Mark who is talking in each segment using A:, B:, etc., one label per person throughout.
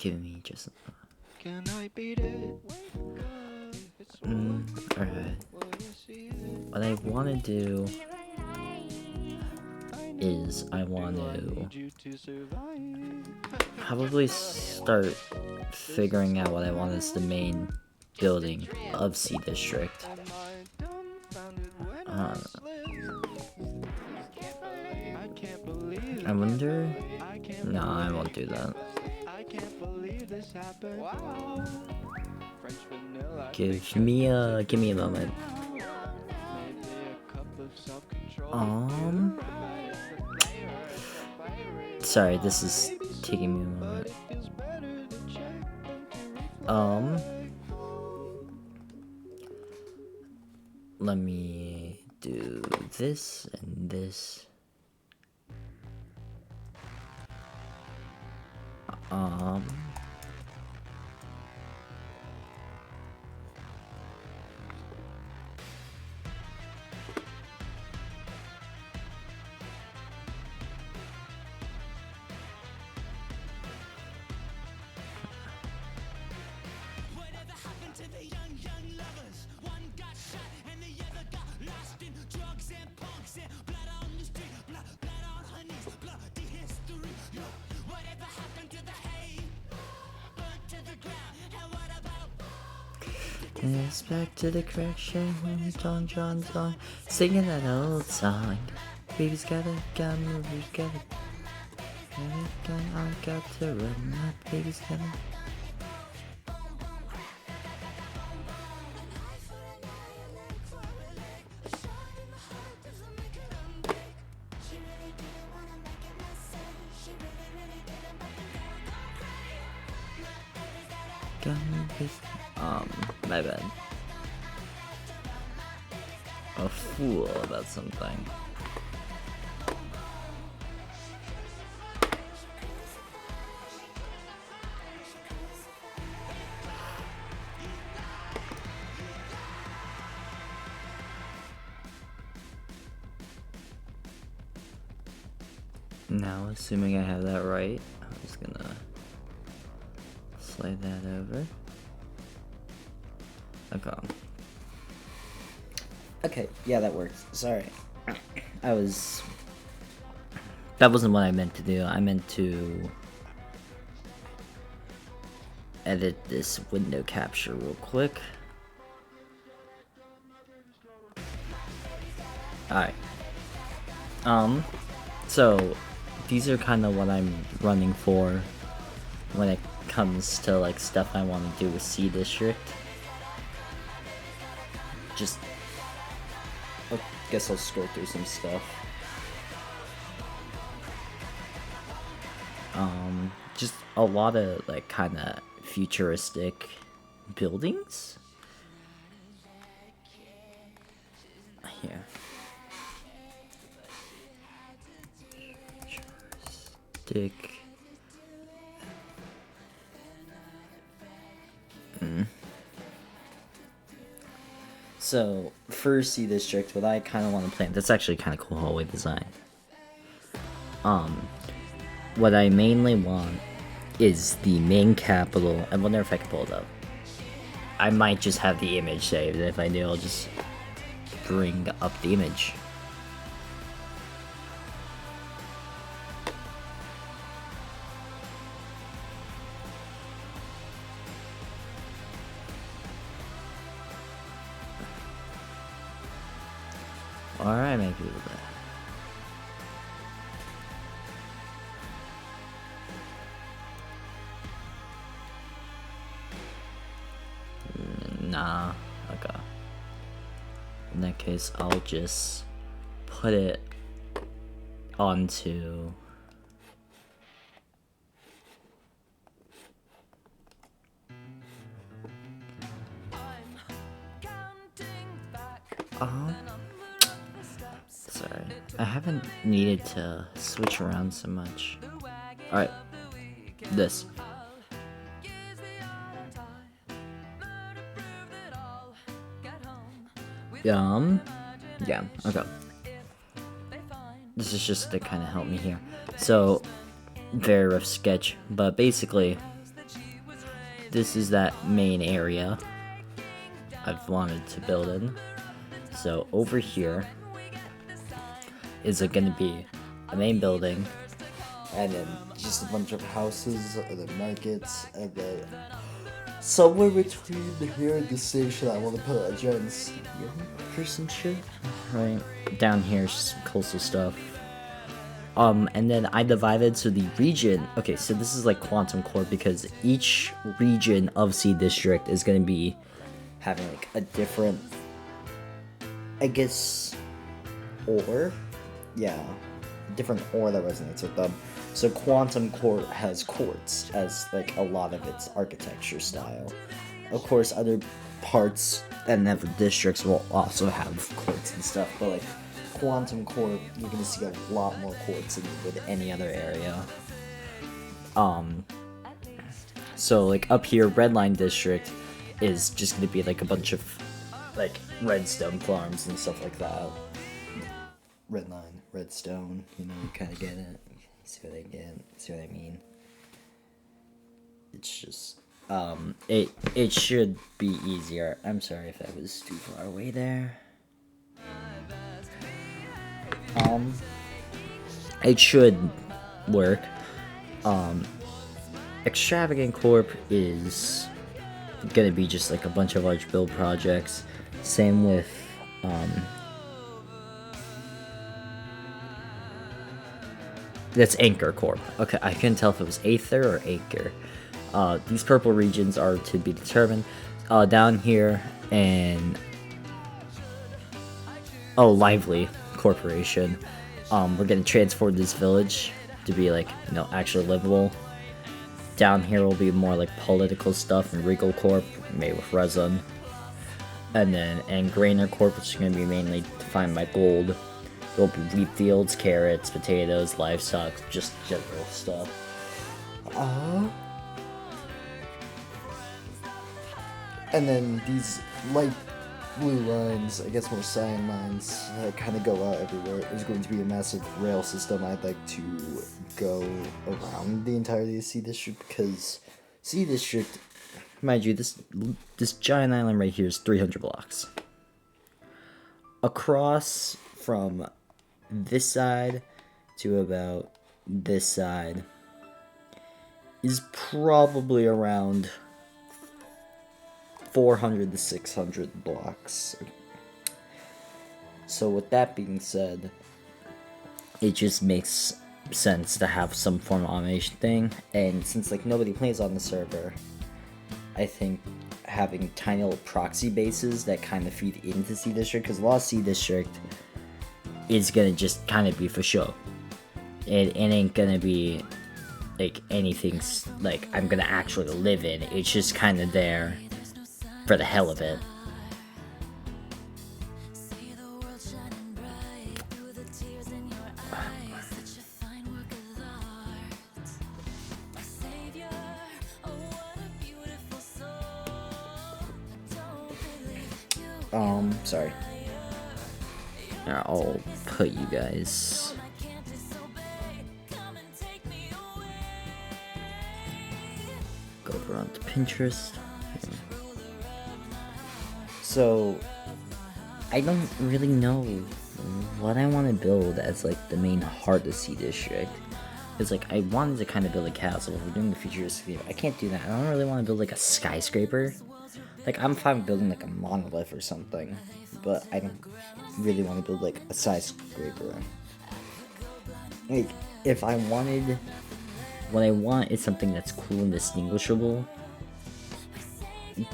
A: give me just.
B: Can I beat it?
A: Alright. What I want to do is I want to probably start figuring out what I want as the main building of C District. I wonder. No, I won't do that. Give me a moment. Sorry, this is taking me a moment. Let me do this and this. It's back to the correction, John's on, singing that old song. Baby's gotta move, we gotta I got to run, my baby's gotta. My bad. A fool about something. Now, assuming I have that right, I'm just gonna slide that over. Okay, yeah, that works. Sorry. That wasn't what I meant to do. I meant to edit this window capture real quick. Alright. So these are kind of what I'm running for when it comes to like stuff I want to do with C District. Just, I guess I'll scroll through some stuff. Just a lot of like kind of futuristic buildings. Here. Futuristic. So, for C District, what I kind of want to plan, that's actually kind of cool hallway design. What I mainly want is the main capital. I wonder if I can pull it up. I might just have the image saved, and if I do, I'll just bring up the image. Alright, maybe a little bit. Nah, okay. In that case, I'll just put it onto sorry. I haven't needed to switch around so much. Alright. This. Yeah, okay. This is just to kind of help me here. So, very rough sketch, but basically, this is that main area I've wanted to build in. So over here is it gonna be a main building, and then just a bunch of houses, and then markets, and then somewhere between here and the station I want to put a giant stadium or some shit. Right down here is some coastal stuff. And then I divided, so the region, okay, so this is like Quantum Core, because each region of C District is going to be having like a different, I guess, ore? Yeah, different ore that resonates with them. So Quantum Core has quartz as like a lot of its architecture style. Of course, other parts and other districts will also have quartz and stuff, but like Quantum Core, you're gonna see a lot more quartz than with any other area. So like up here, Redline District is just gonna be like a bunch of like redstone farms and stuff like that. Redline, redstone, you know, you kind of get it. See what I get? See what I mean? It's just, it should be easier. I'm sorry if I was too far away there. It should work. Extravagant Corp is gonna be just like a bunch of large build projects. Same with, that's Anchor Corp. Okay, I couldn't tell if it was Aether or Anchor. These purple regions are to be determined. Down here, and Lively Corporation. We're gonna transform this village to be like, you know, actually livable. Down here will be more like political stuff, and Regal Corp, made with resin. And then Grainer Corp, which is gonna be mainly defined by gold. There'll be wheat fields, carrots, potatoes, livestock, just general stuff. And then these light blue lines, I guess more cyan lines, that kind of go out everywhere. There's going to be a massive rail system. I'd like to go around the entirety of C District, because C District, mind you, this giant island right here is 300 blocks. Across from this side to about this side is probably around 400 to 600 blocks. So with that being said, it just makes sense to have some form of automation thing, and since like nobody plays on the server, I think having tiny little proxy bases that kind of feed into C District, because a lot of C District is gonna just kind of be for show. It ain't gonna be like anything like I'm gonna actually live in. It's just kind of there for the hell of it. Sorry. I'll put you guys. Go over onto Pinterest. So, I don't really know what I want to build as like the main heart of C District. Because like I wanted to kind of build a castle. If we're doing the futuristic theme, I can't do that. I don't really want to build like a skyscraper. Like I'm fine with building like a monolith or something, but I don't really want to build like a skyscraper. Like if I wanted, what I want is something that's cool and distinguishable,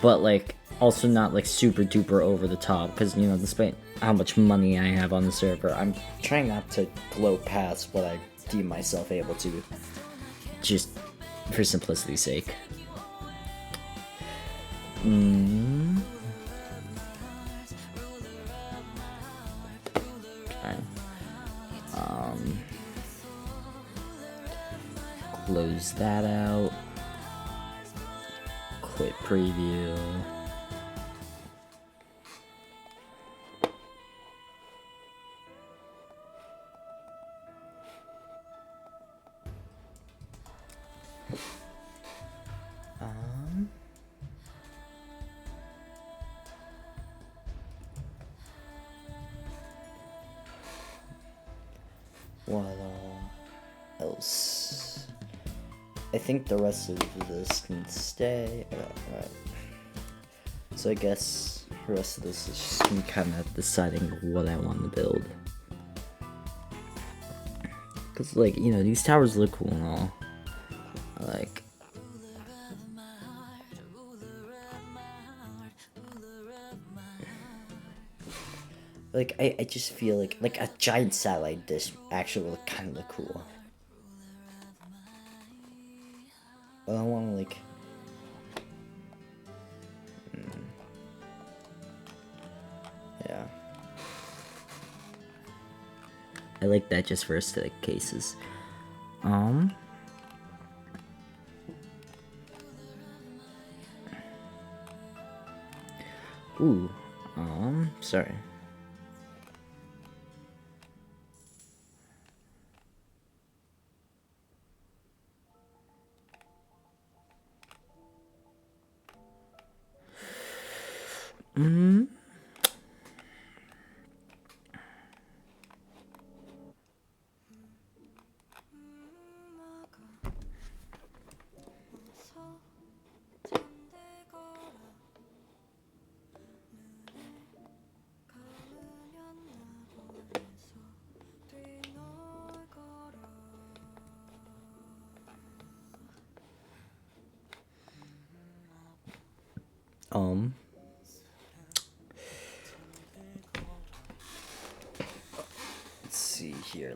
A: but like also not like super duper over the top, because you know, despite how much money I have on the server, I'm trying not to blow past what I deem myself able to, just for simplicity's sake. Okay. Close that out. Quit preview. else? I think the rest of this can stay. Alright. So I guess the rest of this is just me kind of deciding what I want to build. Because, like, you know, these towers look cool and all. I just feel like a giant satellite dish actually would kind of look cool. But I want to, like... Yeah. I like that just for aesthetic cases. Ooh. Sorry.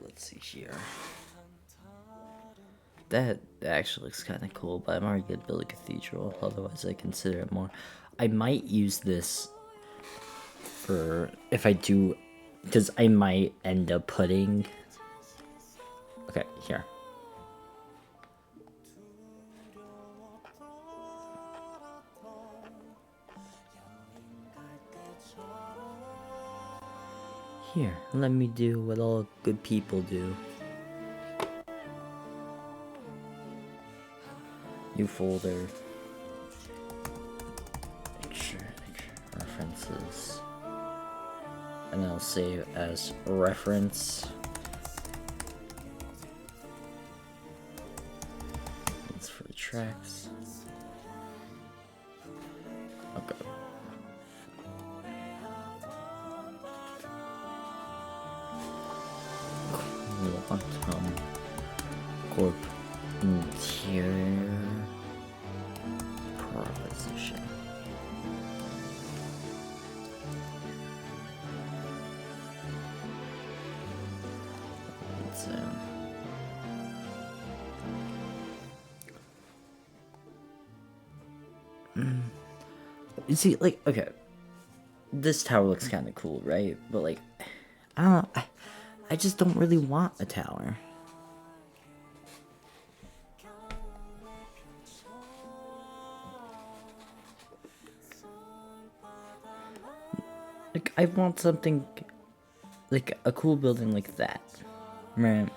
A: Let's see here. That actually looks kind of cool, but I'm already gonna build a cathedral, otherwise I consider it more. I might use this for, if I do, because I might end up putting, okay, here. Here, let me do what all good people do. New folder. Picture, references. And I'll save as reference. It's for the tracks. Okay. Quantum Corp interior proposition. You see, like, okay, this tower looks kind of cool, right? But like, I don't know. I just don't really want a tower. Like, I want something, like, a cool building like that, right?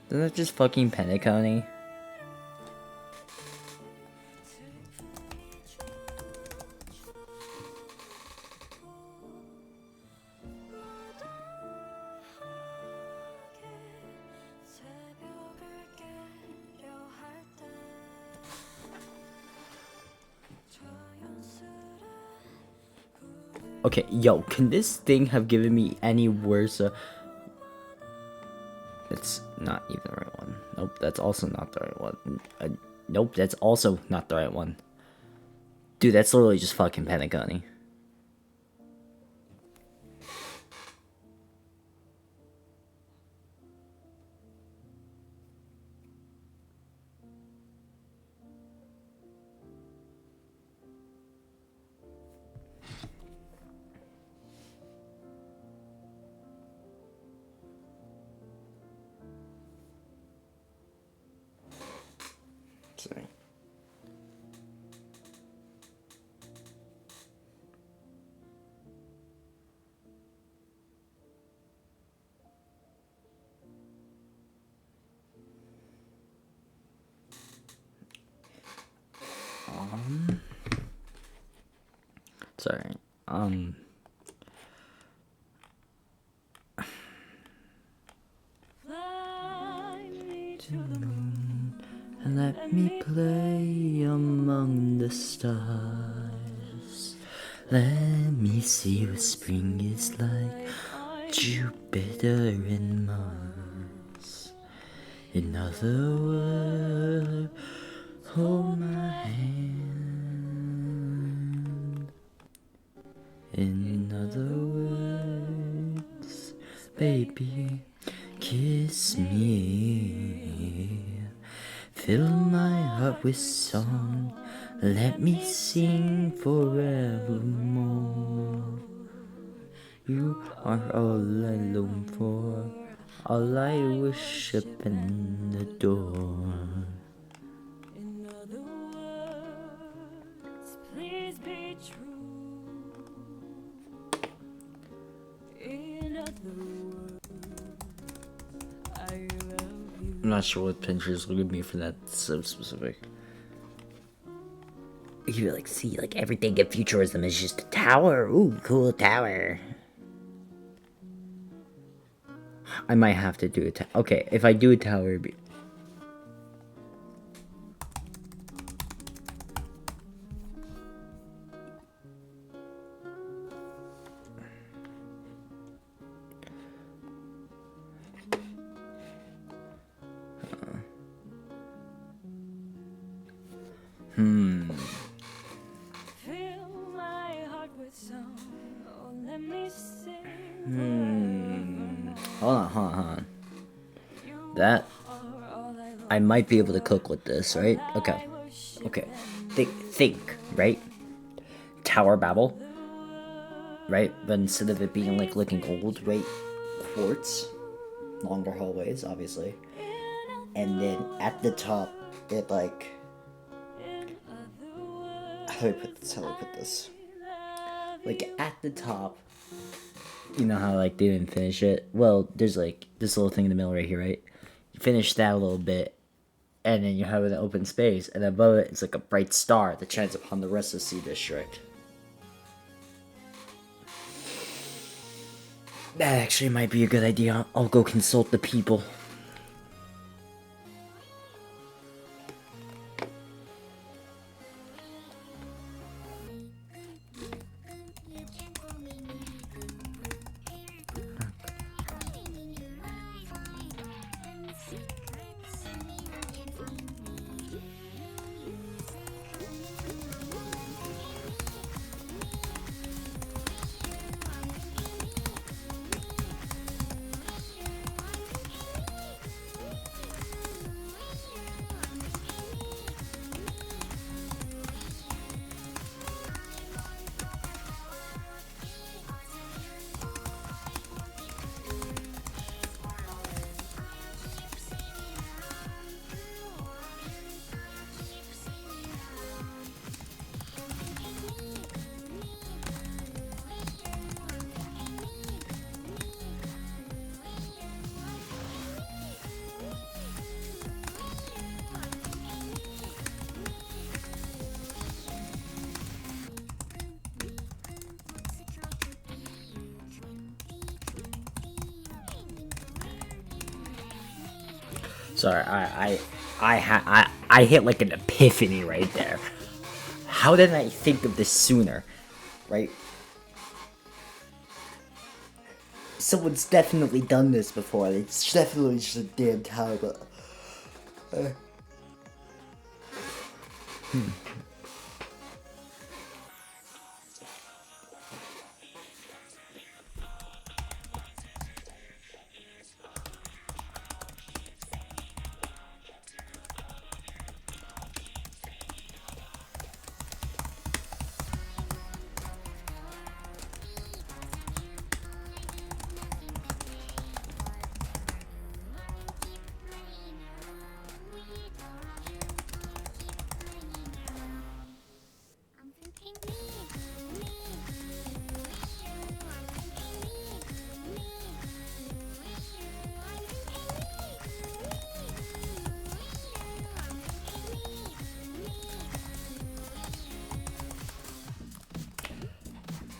A: Isn't that just fucking Pentacony? Okay, yo, can this thing have given me any worse? It's not even the right one. Nope, that's also not the right one. Nope, that's also not the right one. Dude, that's literally just fucking Pentacony. Sorry. Sorry. to the moon and let me play among the stars. Let me see what spring is like, Jupiter and Mars. In other words, hold my hand. In other words, baby, kiss me. Fill my heart with song, let me sing forevermore. You are all I long for, all I worship and adore.
C: In other words, please be true. In other words, I love you.
A: I'm not sure what Pinterest will give me for that, so specific. You like see like everything in futurism is just a tower. Ooh, cool tower. I might have to do a tower. Okay, if I do a tower, it'd be...
C: Fill my heart with song. Oh, let me sing.
A: Hold on. That... I might be able to cook with this, right? Okay. Think, right? Tower Babel. Right? But instead of it being like looking old, right? Quartz. Longer hallways, obviously. And then at the top, it like... How do I put this? Like at the top, you know how like they didn't finish it? Well, there's like this little thing in the middle right here, right? You finish that a little bit, and then you have an open space, and above it it's like a bright star that shines upon the rest of the Sea District. That actually might be a good idea. I'll go consult the people. Sorry, I hit like an epiphany right there. How didn't I think of this sooner? Right? Someone's definitely done this before. It's definitely just a damn tower, but...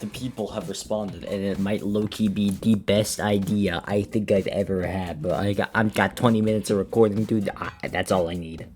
A: the people have responded, and it might low-key be the best idea I think I've ever had. But I've got 20 minutes of recording, dude. That's all I need.